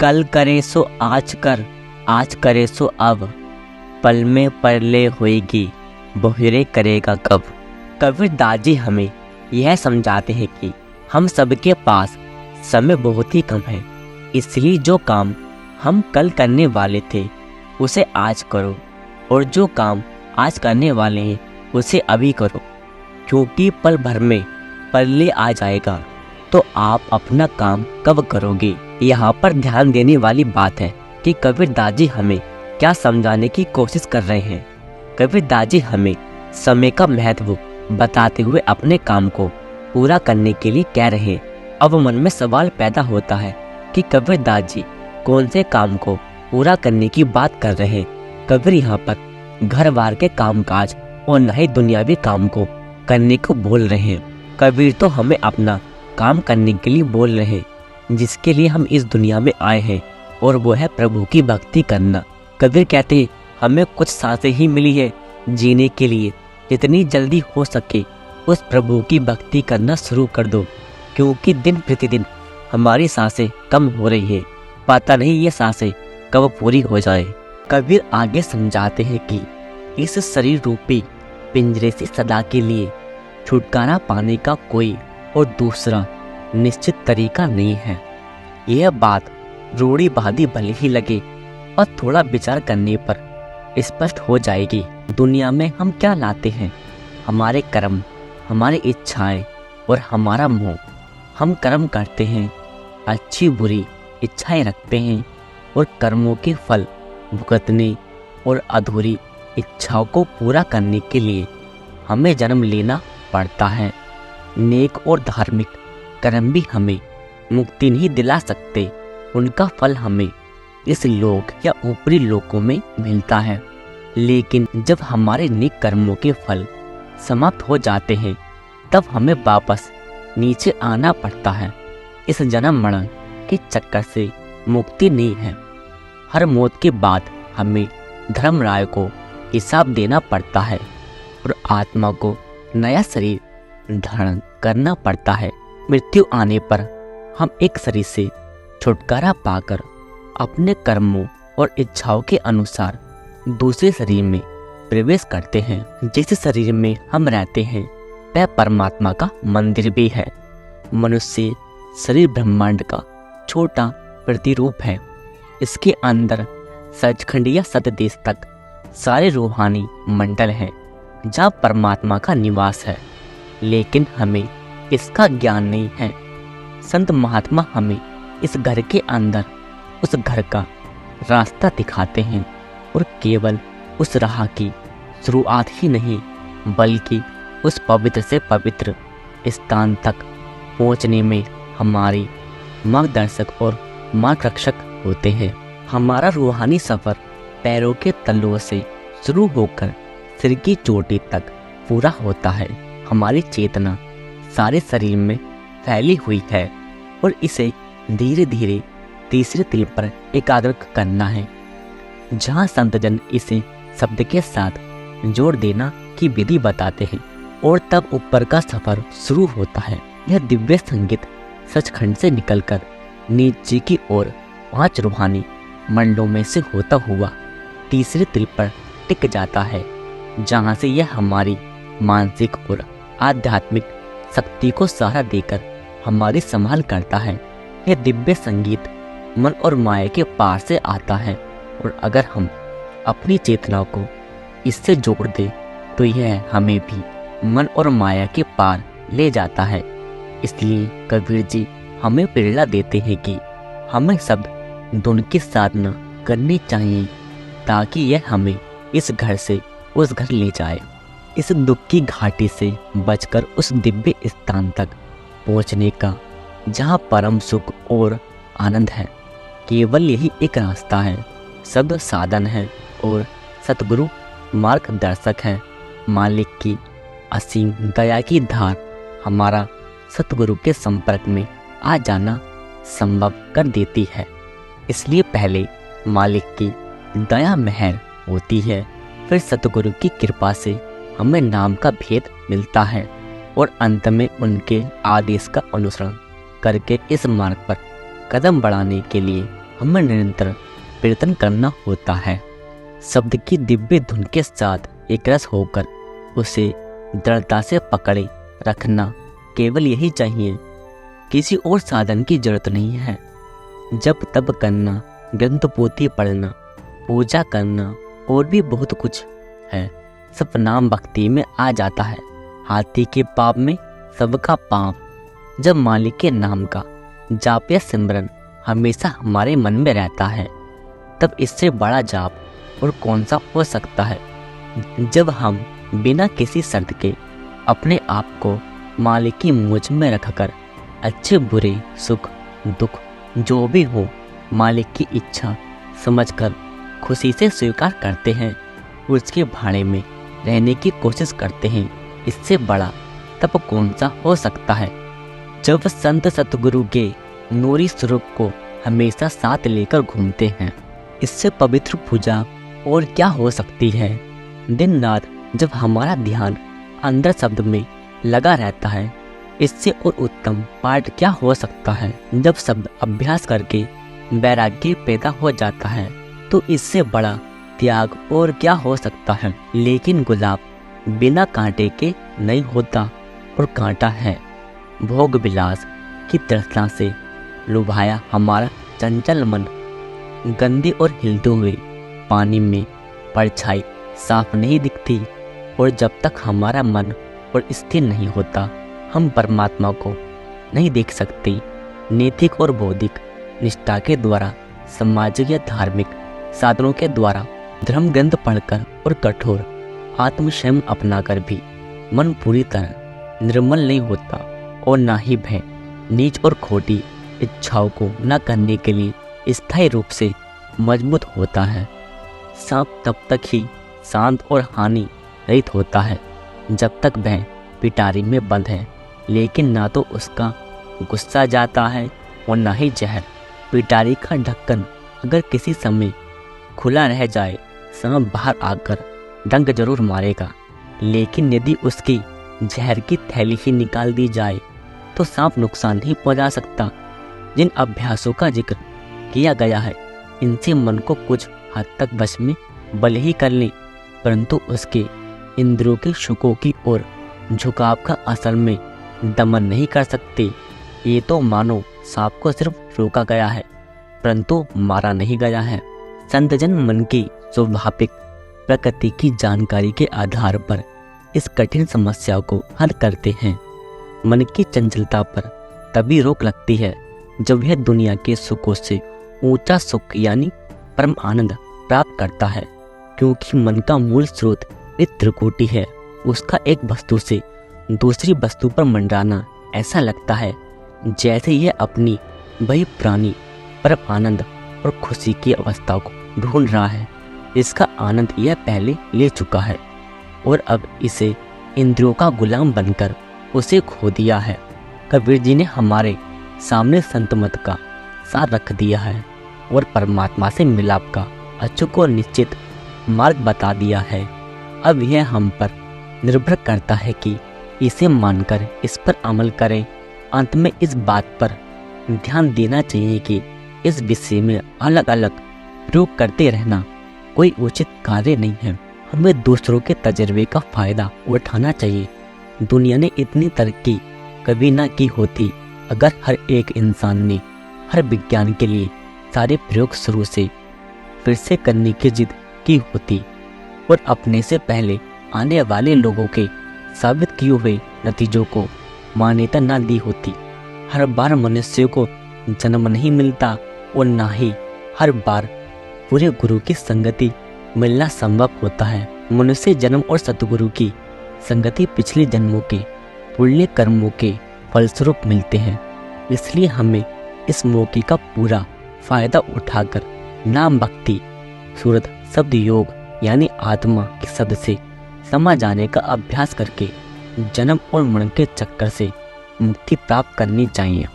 कल करे सो आज कर, आज करे सो अब, पल में परले होएगी, बहुरे करेगा कब। कबीरदास जी हमें यह समझाते हैं कि हम सबके पास समय बहुत ही कम है, इसलिए जो काम हम कल करने वाले थे उसे आज करो, और जो काम आज करने वाले हैं उसे अभी करो, क्योंकि पल भर में परले आ जाएगा। तो आप अपना काम कब करोगे? यहाँ पर ध्यान देने वाली बात है कि कबीरदास जी हमें क्या समझाने की कोशिश कर रहे हैं। कबीरदास जी हमें समय का महत्व बताते हुए अपने काम को पूरा करने के लिए कह रहे हैं। अब मन में सवाल पैदा होता है कि कबीरदास जी कौन से काम को पूरा करने की बात कर रहे हैं। कबीर यहाँ पर घर बार के कामकाज और नए दुनियावी काम को करने को बोल रहे हैं। कबीर तो हमें अपना काम करने के लिए बोल रहे हैं, जिसके लिए हम इस दुनिया में आए हैं, और वो है प्रभु की भक्ति करना। कबीर कहते हैं हमें कुछ सांसें ही मिली है जीने के लिए, जितनी जल्दी हो सके उस प्रभु की भक्ति करना शुरू कर दो, क्योंकि दिन प्रतिदिन हमारी सांसें कम हो रही है, पता नहीं ये सांसें कब पूरी हो जाए। कबीर आगे समझाते हैं कि इस शरीर रूपी पिंजरे से सदा के लिए छुटकारा पाने का कोई और दूसरा निश्चित तरीका नहीं है। यह बात रूढ़िवादी भले ही लगे और थोड़ा विचार करने पर स्पष्ट हो जाएगी। दुनिया में हम क्या लाते हैं? हमारे कर्म, हमारी इच्छाएं और हमारा मोह। हम कर्म करते हैं, अच्छी बुरी इच्छाएं रखते हैं, और कर्मों के फल भुगतने और अधूरी इच्छाओं को पूरा करने के लिए हमें जन्म लेना पड़ता है। नेक और धार्मिक कर्म भी हमें मुक्ति नहीं दिला सकते, उनका फल हमें इस लोक या ऊपरी लोकों में मिलता है। लेकिन जब हमारे नेक कर्मों के फल समाप्त हो जाते हैं, तब हमें वापस नीचे आना पड़ता है। इस जन्म मरण के चक्कर से मुक्ति नहीं है। हर मौत के बाद हमें धर्मराय को हिसाब देना पड़ता है और आत्मा को नया शरीर धारण करना पड़ता है। मृत्यु आने पर हम एक शरीर से छुटकारा पाकर अपने कर्मों और इच्छाओं के अनुसार दूसरे शरीर में प्रवेश करते हैं। जिस शरीर में हम रहते हैं वह परमात्मा का मंदिर भी है। मनुष्य शरीर ब्रह्मांड का छोटा प्रतिरूप है। इसके अंदर सचखंड या सतदेश तक सारे रूहानी मंडल हैं, जहाँ परमात्मा का निवास है, लेकिन हमें इसका ज्ञान नहीं है। संत महात्मा हमें इस घर के अंदर उस घर का रास्ता दिखाते हैं, और केवल उस राह की शुरुआत ही नहीं बल्कि उस पवित्र से पवित्र स्थान तक पहुंचने में हमारी मार्गदर्शक और मार्गरक्षक होते हैं। हमारा रूहानी सफ़र पैरों के तलुओं से शुरू होकर सिर की चोटी तक पूरा होता है। हमारी चेतना सारे शरीर में फैली हुई है, और इसे धीरे धीरे तीसरे तिल पर एकाग्र करना है, जहाँ संतजन इसे शब्द के साथ जोड़ देना की विधि बताते हैं, और तब ऊपर का सफर शुरू होता है। यह दिव्य संगीत सचखंड से निकलकर नीचे की ओर 5 रूहानी मंडलों में से होता हुआ तीसरे तिल पर टिक जाता है, जहाँ से यह हमारी मानसिक और आध्यात्मिक शक्ति को सहारा देकर हमारी संभाल करता है। यह दिव्य संगीत मन और माया के पार से आता है, और अगर हम अपनी चेतना को इससे जोड़ दें तो यह हमें भी मन और माया के पार ले जाता है। इसलिए कबीर जी हमें प्रेरणा देते हैं कि हमें सब धुन की साधना करनी चाहिए, ताकि यह हमें इस घर से उस घर ले जाए, इस दुख की घाटी से बचकर उस दिव्य स्थान तक पहुंचने का, जहां परम सुख और आनंद है। केवल यही एक रास्ता है, शब्द साधन है, और सतगुरु मार्गदर्शक है। मालिक की असीम दया की धार हमारा सतगुरु के संपर्क में आ जाना संभव कर देती है। इसलिए पहले मालिक की दया मेहर होती है, फिर सतगुरु की कृपा से हमें नाम का भेद मिलता है, और अंत में उनके आदेश का अनुसरण करके इस मार्ग पर कदम बढ़ाने के लिए हमें निरंतर प्रयत्न करना होता है। शब्द की दिव्य धुन के साथ एक रस होकर उसे दृढ़ता से पकड़े रखना, केवल यही चाहिए। किसी और साधन की जरूरत नहीं है। जब तब करना, ग्रंथ पोथी पढ़ना, पूजा करना और भी बहुत कुछ है, सब नाम भक्ति में आ जाता है। हाथी के पाप में सबका पाप। जब मालिक के नाम का जाप या सिमरन हमेशा हमारे मन में रहता है, तब इससे बड़ा जाप और कौन सा हो सकता है। जब हम बिना किसी शर्त के अपने आप को मालिक की मुझ में रखकर अच्छे बुरे सुख दुख जो भी हो मालिक की इच्छा समझकर खुशी से स्वीकार करते हैं, उसके भाड़े में रहने की कोशिश करते हैं, इससे बड़ा तप कौन सा हो सकता है। जब संत सतगुरु के नूरी स्वरूप को हमेशा साथ लेकर घूमते हैं, इससे पवित्र पूजा और क्या हो सकती है। दिन रात जब हमारा ध्यान अंदर शब्द में लगा रहता है, इससे और उत्तम पाठ क्या हो सकता है। जब शब्द अभ्यास करके वैराग्य पैदा हो जाता है, तो इससे बड़ा त्याग और क्या हो सकता है। लेकिन गुलाब बिना कांटे के नहीं होता, और कांटा है। भोग विलास की तृष्णा से लुभाया हमारा चंचल मन गंदे और हिलते हुए पानी में परछाई साफ नहीं दिखती, और जब तक हमारा मन और स्थिर नहीं होता, हम परमात्मा को नहीं देख सकते। नैतिक और बौद्धिक निष्ठा के द्वारा, सामाजिक या धार्मिक साधनों के द्वारा, धर्म ग्रंथ पढ़कर और कठोर आत्मसंयम अपनाकर भी मन पूरी तरह निर्मल नहीं होता, और ना ही भय नीच और खोटी इच्छाओं को न करने के लिए स्थायी रूप से मजबूत होता है। सांप तब तक ही शांत और हानि रहित होता है जब तक वह पिटारी में बंद है, लेकिन ना तो उसका गुस्सा जाता है और ना ही जहर। पिटारी का ढक्कन अगर किसी समय खुला रह जाए, सांप बाहर आकर डंक जरूर मारेगा, लेकिन यदि उसकी जहर की थैली ही निकाल दी जाए तो सांप नुकसान नहीं पहुंचा सकता। जिन अभ्यासों का जिक्र किया गया है, इनसे मन को कुछ हद तक वश में भले ही कर ले, परंतु उसके इंद्रियों के सुखों की ओर झुकाव का असल में दमन नहीं कर सकते। ये तो मानो सांप को सिर्फ रोका गया है, परंतु मारा नहीं गया है। संतजन मन की स्वाभाविक प्रकृति की जानकारी के आधार पर इस कठिन समस्या को हल करते हैं। मन की चंचलता पर तभी रोक लगती है जब यह दुनिया के सुखों से ऊंचा सुख यानी परम आनंद प्राप्त करता है, क्योंकि मन का मूल स्रोत एक त्रिकोटि है। उसका एक वस्तु से दूसरी वस्तु पर मंडराना ऐसा लगता है जैसे यह अपनी वही पुरानी परम आनंद और खुशी की अवस्था को ढूंढ रहा है। इसका आनंद यह पहले ले चुका है और अब इसे इंद्रियों का गुलाम बनकर उसे खो दिया है। कबीर जी ने हमारे सामने संत मत का सार रख दिया है और परमात्मा से मिलाप का अचूक और निश्चित मार्ग बता दिया है। अब यह हम पर निर्भर करता है कि इसे मानकर इस पर अमल करें। अंत में इस बात पर ध्यान देना चाहिए कि इस विषय में अलग अलग प्रयोग करते रहना कोई उचित कार्य नहीं है। हमें दूसरों के तजर्बे का फायदा उठाना चाहिए। दुनिया ने इतनी तरक्की कभी ना की होती अगर हर एक इंसान ने हर विज्ञान के लिए सारे प्रयोग शुरू से फिर से करने की जिद की होती और अपने से पहले आने वाले लोगों के साबित किए हुए नतीजों को मान्यता न दी होती। हर बार मनुष्य को जन्म नहीं मिलता और ना ही हर बार पूरे गुरु की संगति मिलना संभव होता है। मनुष्य जन्म और सतगुरु की संगति पिछले जन्मों के पुण्य कर्मों के फलस्वरूप मिलते हैं। इसलिए हमें इस मौके का पूरा फायदा उठाकर नाम भक्ति सूरत शब्द योग यानी आत्मा के शब्द से समा जाने का अभ्यास करके जन्म और मरण के चक्कर से मुक्ति प्राप्त करनी चाहिए।